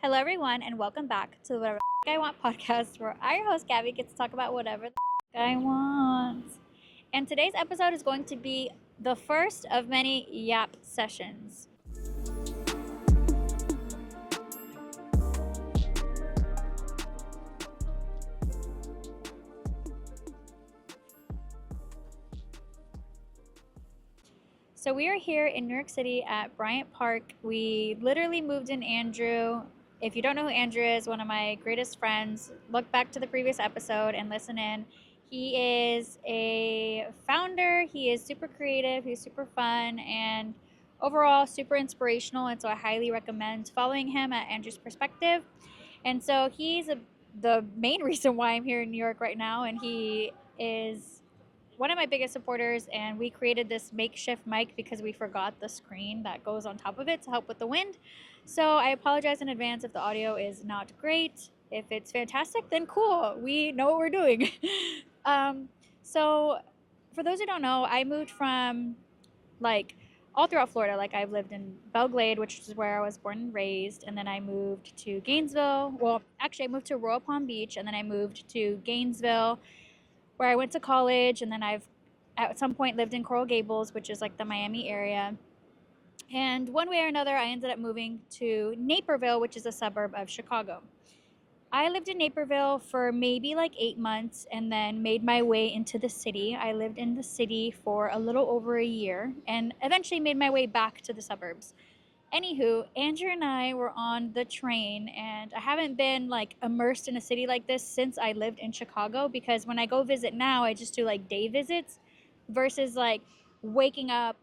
Hello, everyone, and welcome back to the Whatever the I Want podcast, where I, your host, Gabby, gets to talk about whatever the I want. And today's episode is going to be the first of many Yap sessions. So we are here in New York City at Bryant Park. We literally moved in Andrew. If you don't know who Andrew is, one of my greatest friends, look back to the previous episode and listen in. He is a founder. He is super creative. He's super fun and overall super inspirational. And so I highly recommend following him at Andrew's Perspective. And so the main reason why I'm here in New York right now. And he is one of my biggest supporters, and we created this makeshift mic because we forgot the screen that goes on top of it to help with the wind. So I apologize in advance if the audio is not great. If it's fantastic, then cool. We know what we're doing. um, so for those who don't know, I moved from like all throughout Florida. Like I've lived in Belglade, which is where I was born and raised, and then I moved to Gainesville. Well, actually, I moved to Royal Palm Beach, and then I moved to Gainesville, where I went to college, and then I've at some point lived in Coral Gables, which is like the Miami area. And one way or another, I ended up moving to Naperville, which is a suburb of Chicago. I lived in Naperville for maybe like 8 months and then made my way into the city. I lived in the city for a little over a year and eventually made my way back to the suburbs. Anywho, Andrew and I were on the train, and I haven't been like immersed in a city like this since I lived in Chicago, because when I go visit now, I just do like day visits versus like waking up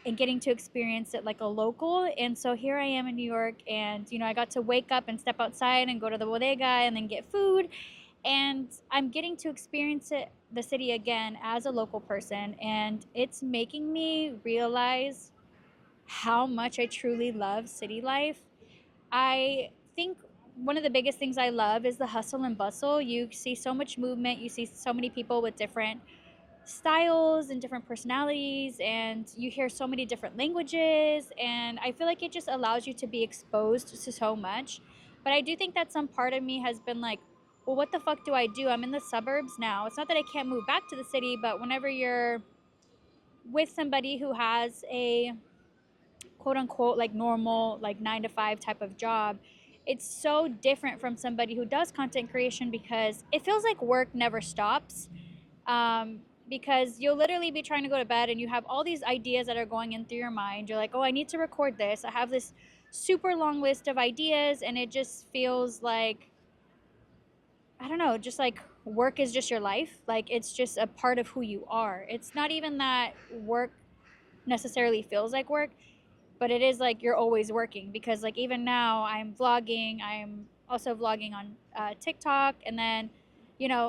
and getting to experience it like a local. And so here I am in New York, and I got to wake up and step outside and go to the bodega and then get food. And I'm getting to experience the city again as a local person, and it's making me realize how much I truly love city life. I think one of the biggest things I love is the hustle and bustle. You see so much movement, you see so many people with different styles and different personalities, and you hear so many different languages, and I feel like it just allows you to be exposed to so much. But I do think that some part of me has been like, well, what the fuck do I do? I'm in the suburbs now. It's not that I can't move back to the city, but whenever you're with somebody who has a quote unquote like normal like 9 to 5 type of job, it's so different from somebody who does content creation, because it feels like work never stops. Because you'll literally be trying to go to bed and you have all these ideas that are going in through your mind. You're like, oh, I need to record this. I have this super long list of ideas, and it just feels like, I don't know, just like work is just your life. Like it's just a part of who you are. It's not even that work necessarily feels like work, but it is like you're always working, because like even now I'm vlogging. I'm also vlogging on TikTok, and then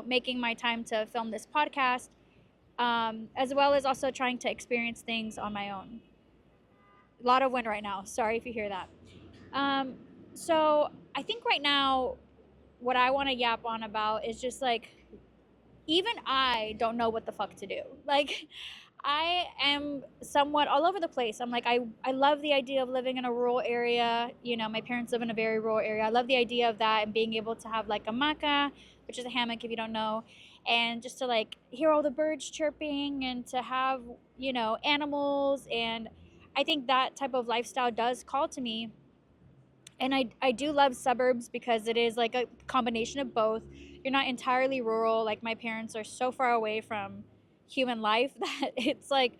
making my time to film this podcast, as well as also trying to experience things on my own. A lot of wind right now, sorry if you hear that. um, so I think right now what I want to yap on about is just like, even I don't know what the fuck to do. Like, I am somewhat all over the place. I'm like, I love the idea of living in a rural area. My parents live in a very rural area. I love the idea of that and being able to have like a maca, which is a hammock if you don't know, and just to like hear all the birds chirping and to have, animals. And I think that type of lifestyle does call to me. And I do love suburbs because it is like a combination of both. You're not entirely rural. Like my parents are so far away from human life that it's like,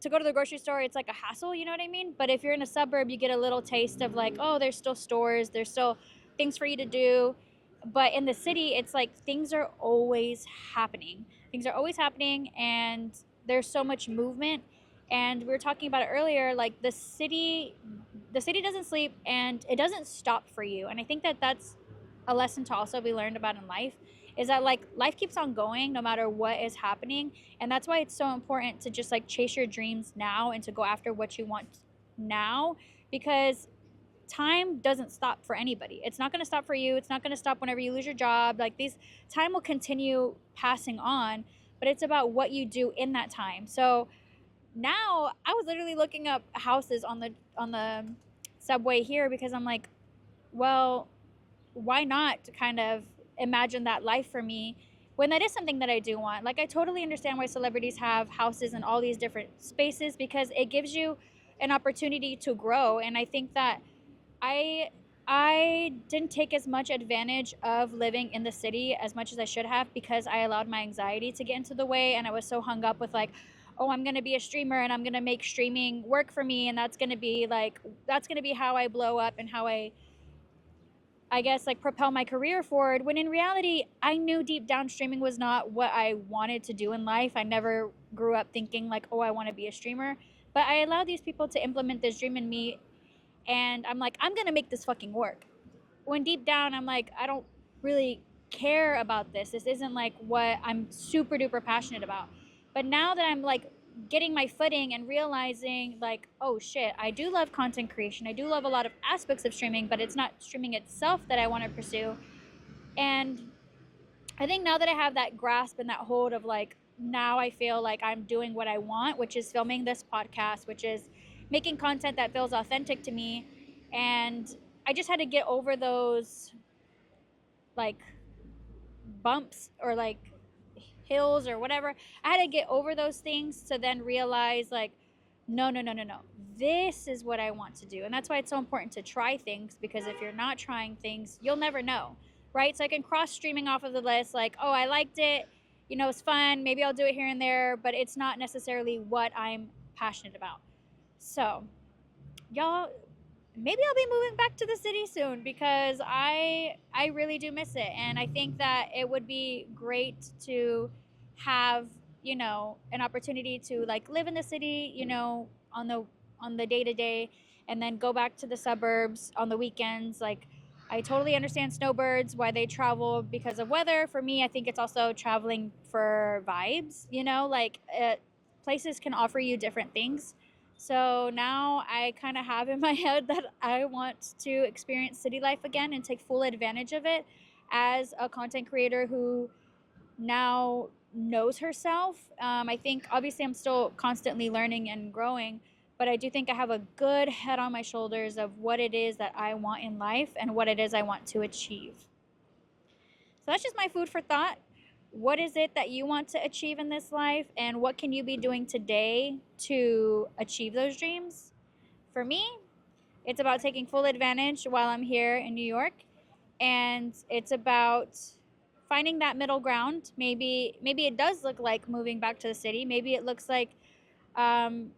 to go to the grocery store, it's like a hassle, you know what I mean? But if you're in a suburb, you get a little taste of like, oh, there's still stores, there's still things for you to do. But in the city, it's like things are always happening. Things are always happening, and there's so much movement. And we were talking about it earlier, like the city doesn't sleep, and it doesn't stop for you. And I think that that's a lesson to also be learned about in life, is that like life keeps on going no matter what is happening. And that's why it's so important to just like chase your dreams now and to go after what you want now, because time doesn't stop for anybody. It's not going to stop for you. It's not going to stop whenever you lose your job. Like these time will continue passing on, but it's about what you do in that time. So now I was literally looking up houses on the subway here, because I'm like, well, why not kind of imagine that life for me when that is something that I do want? Like, I totally understand why celebrities have houses in all these different spaces, because it gives you an opportunity to grow. And I think that I I didn't take as much advantage of living in the city as much as I should have, because I allowed my anxiety to get into the way, and I was so hung up with like, oh, I'm going to be a streamer and I'm going to make streaming work for me, and that's going to be how I blow up and how I guess like propel my career forward, when in reality I knew deep down streaming was not what I wanted to do in life. I never grew up thinking like, oh, I want to be a streamer, but I allowed these people to implement this dream in me, and I'm like, I'm going to make this fucking work. When deep down I'm like, I don't really care about this. This isn't like what I'm super duper passionate about. But now that I'm like getting my footing and realizing like, oh shit, I do love content creation. I do love a lot of aspects of streaming, but it's not streaming itself that I want to pursue. And I think now that I have that grasp and that hold of like, now I feel like I'm doing what I want, which is filming this podcast, which is making content that feels authentic to me. And I just had to get over those like bumps or like hills or whatever. I had to get over those things to then realize like, no, no, no, no, no. This is what I want to do. And that's why it's so important to try things, because if you're not trying things, you'll never know. Right? So I can cross streaming off of the list like, oh, I liked it. You know, it's fun. Maybe I'll do it here and there, but it's not necessarily what I'm passionate about. So, y'all, maybe I'll be moving back to the city soon, because I really do miss it, and I think that it would be great to have, you know, an opportunity to like live in the city, you know, on the day to day, and then go back to the suburbs on the weekends. Like, I totally understand snowbirds why they travel because of weather. For me, I think it's also traveling for vibes, you know, like places can offer you different things. So now I kind of have in my head that I want to experience city life again and take full advantage of it as a content creator who now knows herself. I think obviously I'm still constantly learning and growing, but I do think I have a good head on my shoulders of what it is that I want in life and what it is I want to achieve. So that's just my food for thought. What is it that you want to achieve in this life, and what can you be doing today to achieve those dreams? For me, it's about taking full advantage while I'm here in New York, and it's about finding that middle ground. Maybe it does look like moving back to the city. Maybe it looks like um,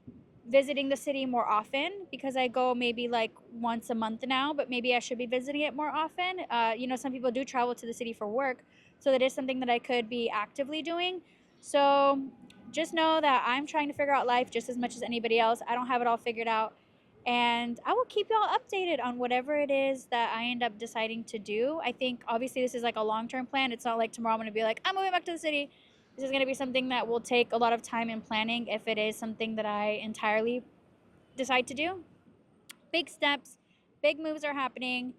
visiting the city more often, because I go maybe like once a month now, but maybe I should be visiting it more often. You know, some people do travel to the city for work, so that is something that I could be actively doing. So just know that I'm trying to figure out life just as much as anybody else. I don't have it all figured out. And I will keep y'all updated on whatever it is that I end up deciding to do. I think obviously this is like a long term plan. It's not like tomorrow I'm going to be like, I'm moving back to the city. This is going to be something that will take a lot of time and planning if it is something that I entirely decide to do. Big steps, big moves are happening.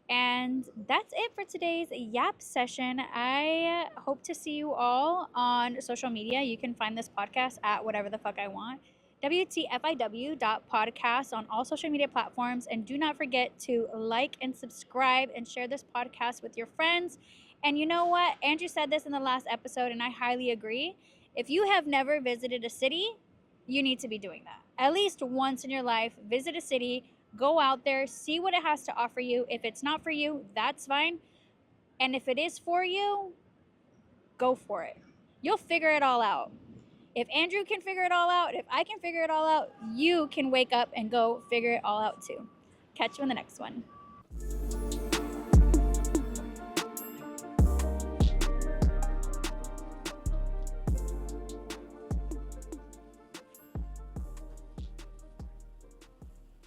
And that's it for today's Yap session. I hope to see you all on social media. You can find this podcast at whatever the fuck I want. WTFIW.podcast on all social media platforms. And do not forget to like and subscribe and share this podcast with your friends. And you know what? Andrew said this in the last episode, and I highly agree. If you have never visited a city, you need to be doing that. At least once in your life, visit a city, go out there, see what it has to offer you. If it's not for you, that's fine. And if it is for you, go for it. You'll figure it all out. If Andrew can figure it all out, if I can figure it all out, you can wake up and go figure it all out too. Catch you in the next one.